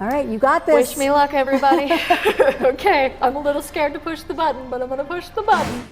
All right, you got this. Wish me luck, everybody. Okay, I'm a little scared to push the button, but I'm gonna push the button.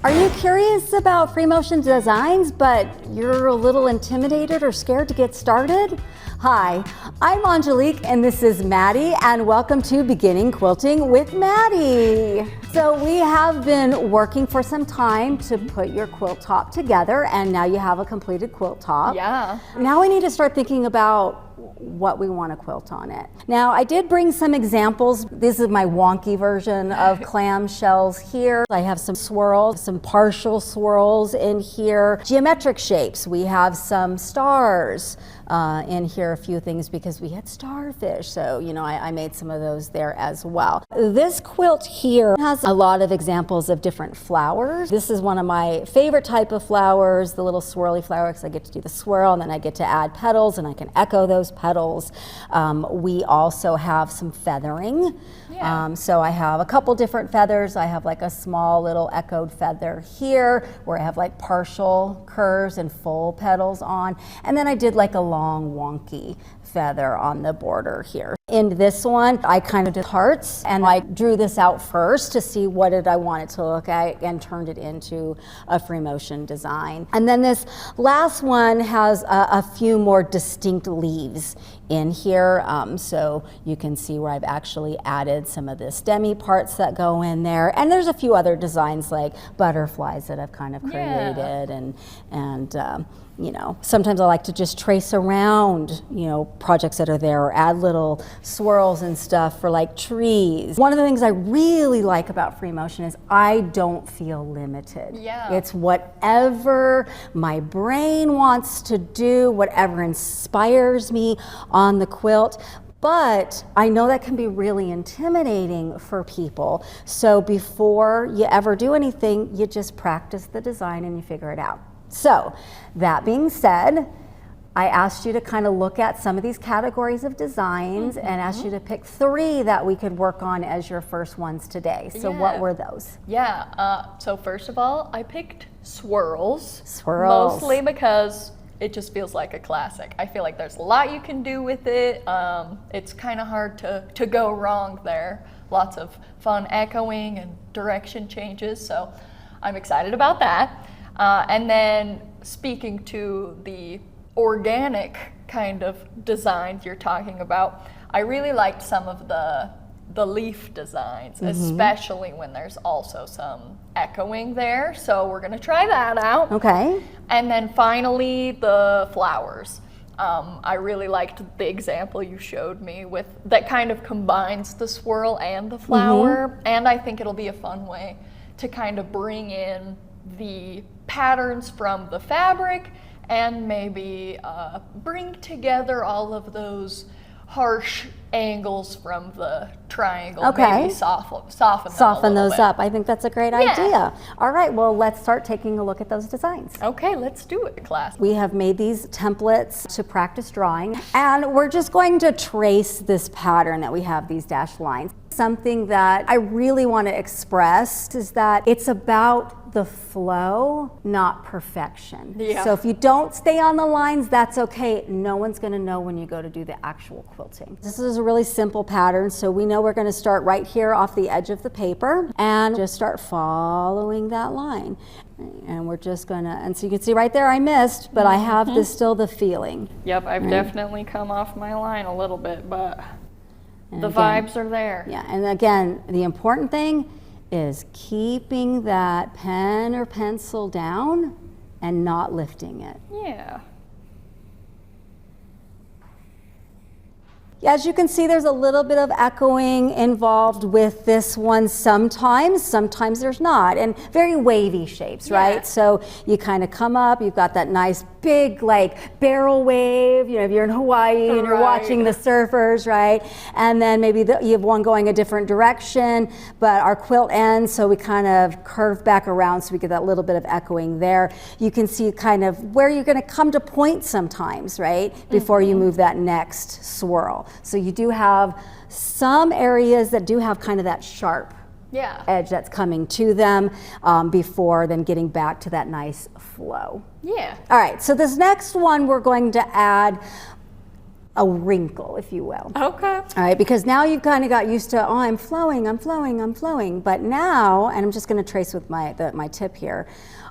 Are you curious about free motion designs, but you're a little intimidated or scared to get started? Hi, I'm Angelique and this is Maddie, and welcome to Beginning Quilting with Maddie. So we have been working for some time to put your quilt top together, and now you have a completed quilt top. Yeah. Now we need to start thinking about what we want to quilt on it. Now I did bring some examples. This is my wonky version of clamshells here. I have some swirls, some partial swirls in here. Geometric shapes. We have some stars in here, a few things because we had starfish. So, you know, I made some of those there as well. This quilt here has a lot of examples of different flowers. This is one of my favorite type of flowers, the little swirly flower, because I get to do the swirl and then I get to add petals and I can echo those petals. We also have some feathering. Yeah. So I have a couple different feathers. I have like a small little echoed feather here where I have like partial curves and full petals on. And then I did like a long wonky feather on the border here. In this one, I kind of did hearts and I drew this out first to see what did I want it to look like and turned it into a free motion design. And then this last one has a few more distinct leaves in here. So you can see where I've actually added some of the stemmy parts that go in there. And there's a few other designs like butterflies that I've kind of created. And you know, sometimes I like to just trace around, you know, projects that are there or add little swirls and stuff for like trees. One of the things I really like about free motion is I don't feel limited. Yeah. It's whatever my brain wants to do, whatever inspires me on the quilt. But I know that can be really intimidating for people. So before you ever do anything, you just practice the design and you figure it out. So that being said, I asked you to kind of look at some of these categories of designs and asked you to pick 3 that we could work on as your first ones today. So what were those? Yeah, so first of all, I picked swirls. Swirls. Mostly because it just feels like a classic. I feel like there's a lot you can do with it. It's kind of hard to go wrong there. Lots of fun echoing and direction changes, so I'm excited about that. And then speaking to the organic kind of designs you're talking about, I really liked some of the leaf designs, especially when there's also some echoing there. So we're gonna try that out. Okay. And then finally, the flowers. I really liked the example you showed me with that kind of combines the swirl and the flower. And I think it'll be a fun way to kind of bring in the patterns from the fabric and maybe bring together all of those harsh angles from the triangle. Okay. Maybe soften those up. I think that's a great idea. All right, well, let's start taking a look at those designs. Okay, let's do it, class. We have made these templates to practice drawing, and we're just going to trace this pattern that we have, these dashed lines. Something that I really want to express is that it's about the flow, not perfection. Yeah. So if you don't stay on the lines, that's okay. No one's going to know when you go to do the actual quilting. This is a really simple pattern, so we know we're going to start right here off the edge of the paper and just start following that line. And we're just gonna, and so you can see right there I missed, but I have still the feeling. Yep, I've definitely come off my line a little bit, but and the again, vibes are there. Yeah, and again, the important thing is keeping that pen or pencil down and not lifting it. Yeah. As you can see, there's a little bit of echoing involved with this one sometimes there's not, and very wavy shapes, right? So you kind of come up, you've got that nice big like barrel wave, you know, if you're in Hawaii and you're watching the surfers, right? And then maybe you have one going a different direction, but our quilt ends, so we kind of curve back around so we get that little bit of echoing there. You can see kind of where you're gonna come to point sometimes, right? Before you move that next swirl. So you do have some areas that do have kind of that sharp edge that's coming to them before then getting back to that nice flow. Yeah. All right, so this next one we're going to add a wrinkle, if you will. Okay. All right, because now you've kind of got used to, oh, I'm flowing. But now, and I'm just going to trace with my tip here,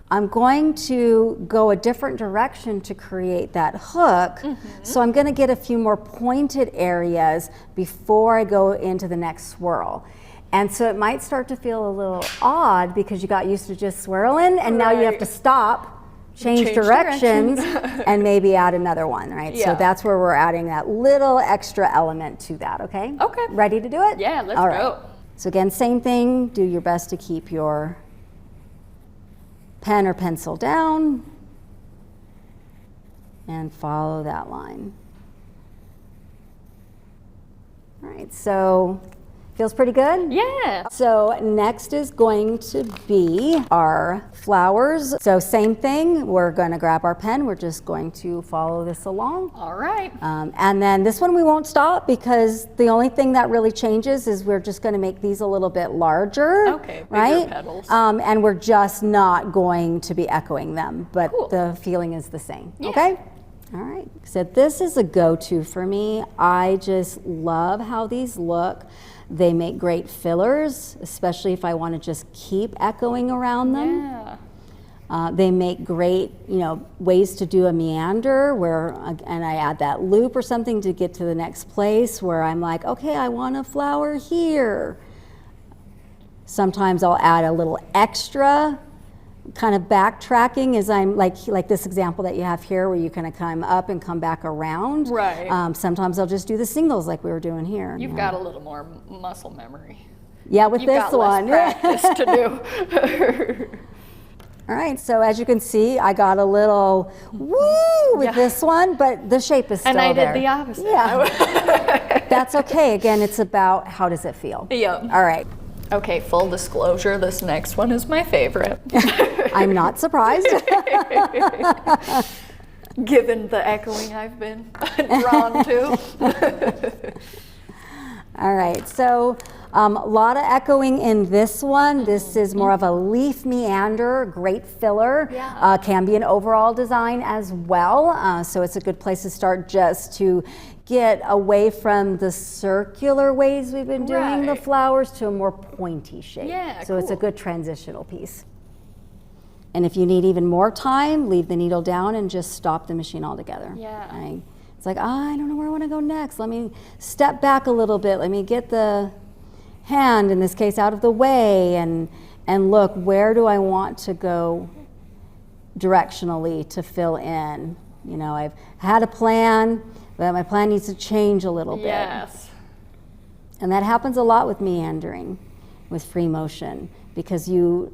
I'm going to go a different direction to create that hook. So I'm going to get a few more pointed areas before I go into the next swirl. And so it might start to feel a little odd because you got used to just swirling, and now you have to stop, change directions, and maybe add another one, right? Yeah. So that's where we're adding that little extra element to that, okay? Okay. Ready to do it? Yeah, let's All right. go. So again, same thing, do your best to keep your pen or pencil down and follow that line. All right, so feels pretty good? Yeah. So next is going to be our flowers. So same thing, we're going to grab our pen, we're just going to follow this along. All right. And then this one we won't stop because the only thing that really changes is we're just going to make these a little bit larger. Okay, bigger right? petals. And we're just not going to be echoing them, but Cool. the feeling is the same. Yeah. Okay? All right. So this is a go-to for me. I just love how these look. They make great fillers, especially if I want to just keep echoing around them. Yeah. They make great, ways to do a meander and I add that loop or something to get to the next place where I'm like, okay, I want a flower here. Sometimes I'll add a little extra kind of backtracking as I'm like this example that you have here where you kind of come up and come back around. Right. Sometimes I'll just do the singles like we were doing here. You've got a little more muscle memory. Yeah, with You've this got one. less practice to do. All right, so as you can see, I got a little woo with this one, but the shape is still And I there. did the opposite. Yeah. That's okay. Again, it's about how does it feel. Yeah. All right. Okay, full disclosure, this next one is my favorite. I'm not surprised. Given the echoing I've been drawn to. All right, so a lot of echoing in this one. This is more of a leaf meander, great filler. Yeah. Can be an overall design as well. So it's a good place to start just to get away from the circular ways we've been doing the Right. flowers to a more pointy shape. Yeah, so it's a cool. good transitional piece. And if you need even more time, leave the needle down and just stop the machine altogether. Yeah. Right? It's like, I don't know where I want to go next. Let me step back a little bit. Let me get the hand, in this case, out of the way and look, where do I want to go directionally to fill in? I've had a plan, but my plan needs to change a little bit. Yes. And that happens a lot with meandering, with free motion, because you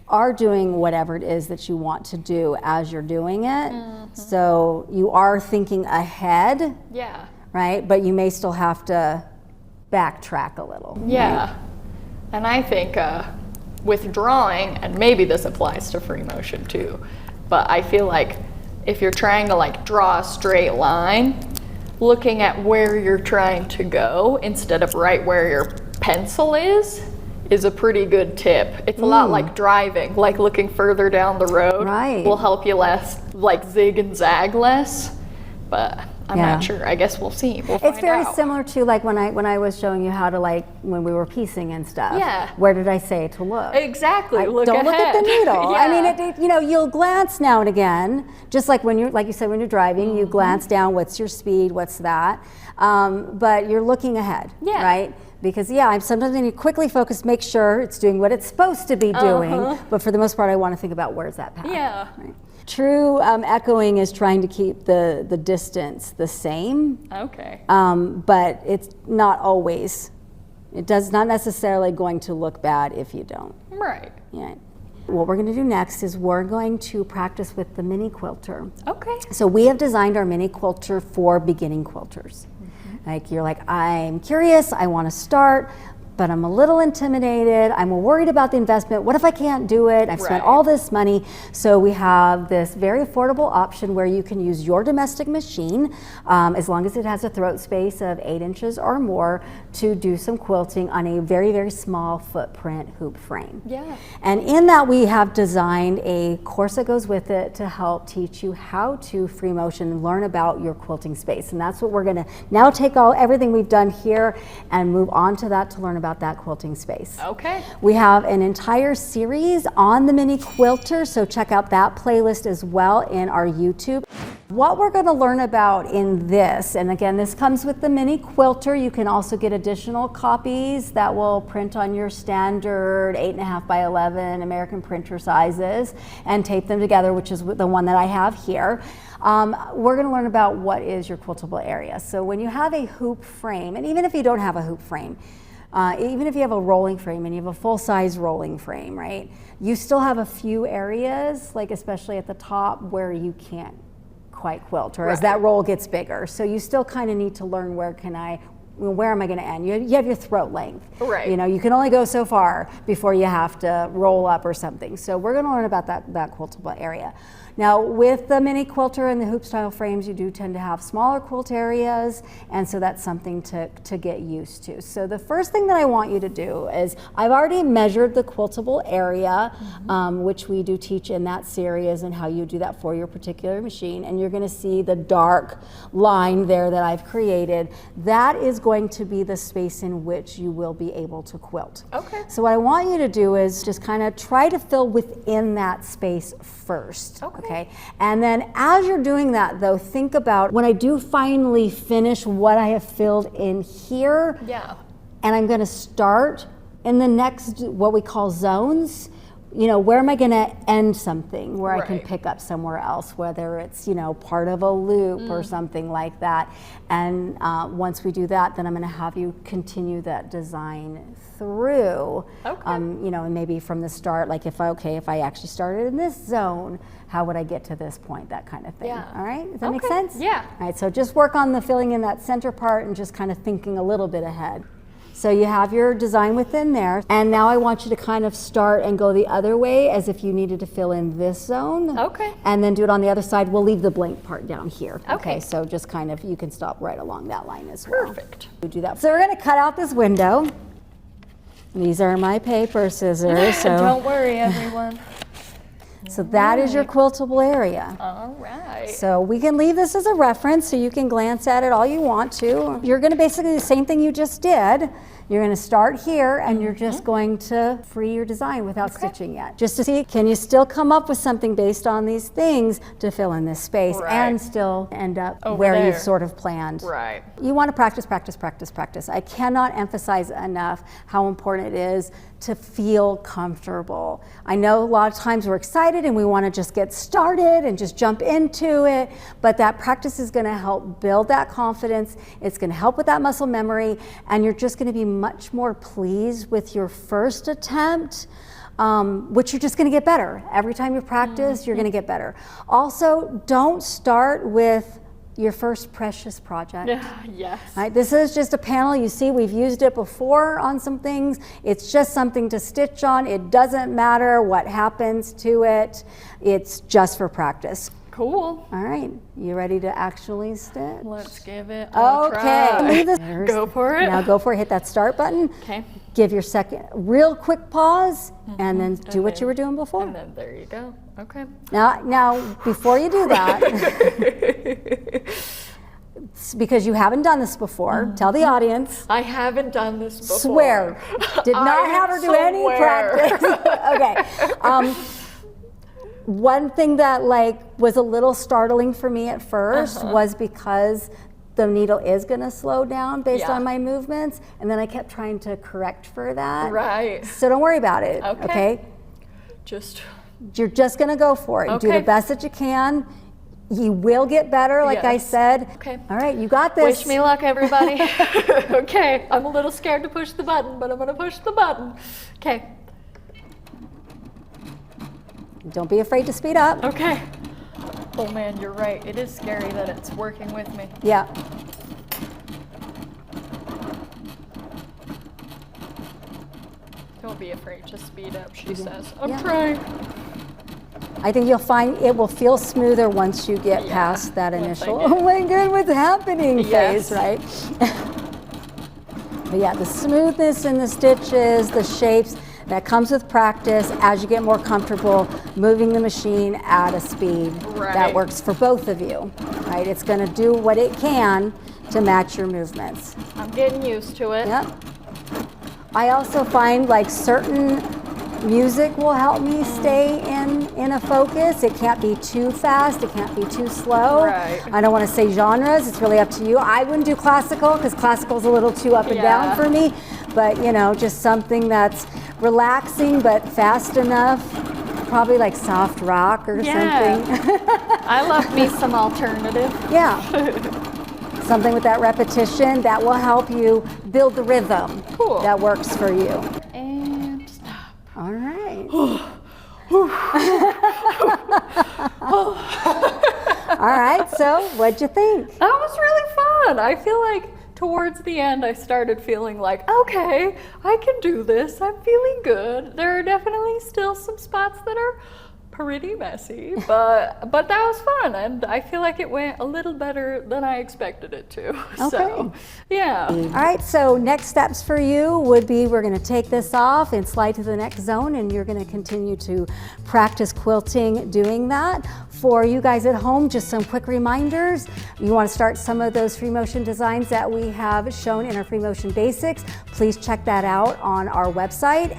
are doing whatever it is that you want to do as you're doing it. So you are thinking ahead, Yeah. right? But you may still have to backtrack a little. Yeah. And I think with drawing, and maybe this applies to free motion too, but I feel like if you're trying to draw a straight line, looking at where you're trying to go instead of right where your pencil is a pretty good tip. It's a lot like driving, like looking further down the road Right. will help you less, zig and zag less. But I'm Yeah. not sure. I guess we'll see. We'll It's find very out. similar to when I was showing you how to when we were piecing and stuff. Yeah. Where did I say to look? Exactly. Don't look at the ahead. needle. I mean, Yeah. you'll glance now and again, just like when you said, when you're driving, you glance down, what's your speed, what's that? But you're looking ahead, Yeah. right? Because sometimes when you quickly focus, make sure it's doing what it's supposed to be doing. But for the most part, I want to think about where's that path. Yeah. Right? True echoing is trying to keep the distance the same. Okay. But it's not always. It does not necessarily going to look bad if you don't. Right. Yeah. What we're going to do next is we're going to practice with the mini quilter. Okay. So we have designed our mini quilter for beginning quilters. Like you're like, I'm curious, I want to start, but I'm a little intimidated. I'm worried about the investment. What if I can't do it? I've spent all this money. So we have this very affordable option where you can use your domestic machine, as long as it has a throat space of 8 inches or more, to do some quilting on a very, very small footprint hoop frame. Yeah. And in that, we have designed a course that goes with it to help teach you how to free motion and learn about your quilting space. And that's what we're going to now take everything we've done here and move on to that to learn about that quilting space. Okay. We have an entire series on the mini quilter, so check out that playlist as well in our YouTube. What we're going to learn about in this, and again, this comes with the mini quilter. You can also get additional copies that will print on your standard 8.5 by 11 American printer sizes and tape them together, which is the one that I have here. We're going to learn about what is your quiltable area. So when you have a hoop frame, and even if you don't have a hoop frame, even if you have a rolling frame and you have a full-size rolling frame, right, you still have a few areas, like especially at the top, where you can't quite quilt, or as that roll gets bigger. So you still kind of need to learn where am I going to end? You have your throat length. Right. You know, you can only go so far before you have to roll up or something. So we're going to learn about that quiltable area. Now, with the mini quilter and the hoop style frames, you do tend to have smaller quilt areas, and so that's something to get used to. So the first thing that I want you to do is, I've already measured the quiltable area, which we do teach in that series, and how you do that for your particular machine. And you're going to see the dark line there that I've created. That is going to be the space in which you will be able to quilt. Okay. So what I want you to do is just kind of try to fill within that space first. Okay. And then as you're doing that, though, think about when I do finally finish what I have filled in here. Yeah. And I'm going to start in the next, what we call zones. You know, where am I going to end something where I can pick up somewhere else, whether it's, you know, part of a loop or something like that. And once we do that, then I'm going to have you continue that design through. Okay. You know, and maybe from the start, like if I actually started in this zone, how would I get to this point, that kind of thing. Yeah. All right, does that make sense? Yeah. All right, so just work on the filling in that center part and just kind of thinking a little bit ahead. So you have your design within there, and now I want you to kind of start and go the other way as if you needed to fill in this zone. Okay. And then do it on the other side. We'll leave the blank part down here. Okay. So just kind of, you can stop right along that line as well. Perfect. We do that. So we're going to cut out this window. These are my paper scissors. So Don't worry, everyone. So that is your quiltable area. All right. So we can leave this as a reference so you can glance at it all you want to. You're going to basically do the same thing you just did. You're going to start here and you're just going to free your design without stitching yet. Just to see, can you still come up with something based on these things to fill in this space and still end up where you've sort of planned. Right. You want to practice, practice, practice, practice. I cannot emphasize enough how important it is to feel comfortable. I know a lot of times we're excited and we want to just get started and just jump into it, but that practice is going to help build that confidence. It's going to help with that muscle memory, and you're just going to be much more pleased with your first attempt, which you're just going to get better. Every time you practice, you're going to get better. Also, don't start with your first precious project. Yes. Right, this is just a panel. You see, we've used it before on some things. It's just something to stitch on. It doesn't matter what happens to it. It's just for practice. Cool. All right, you ready to actually stitch? Let's give it a Okay. try. Leave this. Go for it. Now go for it. Hit that start button. Okay. Give your second real quick pause, and then do what you were doing before. And then there you go. Okay. Now, before you do that, because you haven't done this before, tell the audience. I haven't done this before. Swear. Did not have her do any practice. Okay. One thing that was a little startling for me at first was because the needle is going to slow down based on my movements, and then I kept trying to correct for that. Right. So don't worry about it. Okay. You're just going to go for it. Okay. Do the best that you can. You will get better, like I said. Okay. All right, you got this. Wish me luck, everybody. Okay. I'm a little scared to push the button, but I'm going to push the button. Okay. Don't be afraid to speed up. Okay. Oh man, you're right. It is scary that it's working with me. Yeah. Don't be afraid to speed up, she says. I'm Yeah. trying. I think you'll find it will feel smoother once you get past that once I initial, get- oh my God, what's happening Yes. phase, right? But yeah, the smoothness in the stitches, the shapes, that comes with practice as you get more comfortable moving the machine at a speed that Right. works for both of you, right? It's gonna do what it can to match your movements. I'm getting used to it. Yep. I also find like certain music will help me stay in a focus. It can't be too fast, it can't be too slow. Right. I don't want to say genres, it's really up to you. I wouldn't do classical because classical's a little too up and down Yeah. for me, but you know, just something that's relaxing but fast enough, probably like soft rock or Yeah. something. I love me some alternative. Yeah. Something with that repetition that will help you build the rhythm Cool. that works for you. And stop. All right. All right, so what'd you think? That was really fun. I feel like towards the end I started feeling like, okay, I can do this. I'm feeling good. There are definitely still some spots that are pretty messy, but that was fun, and I feel like it went a little better than I expected it to. So, yeah. All right, so next steps for you would be we're going to take this off and slide to the next zone, and you're going to continue to practice quilting doing that. For you guys at home, just some quick reminders. You want to start some of those free motion designs that we have shown in our free motion basics. Please check that out on our website,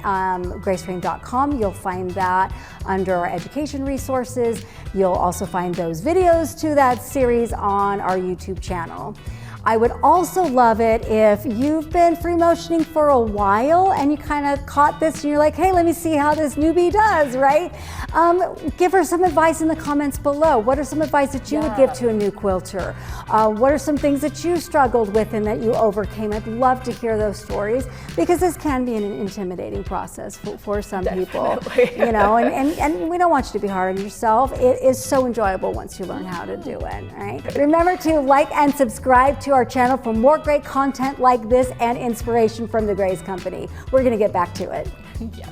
graceframe.com. You'll find that under our education resources. You'll also find those videos to that series on our YouTube channel. I would also love it if you've been free motioning for a while and you kind of caught this and you're like, hey, let me see how this newbie does, right? Give her some advice in the comments below. What are some advice that you would give to a new quilter? What are some things that you struggled with and that you overcame? I'd love to hear those stories because this can be an intimidating process for some people. You know, and we don't want you to be hard on yourself. It is so enjoyable once you learn how to do it, right? Remember to like and subscribe to our channel for more great content like this and inspiration from the Grace Company. We're going to get back to it. Yeah.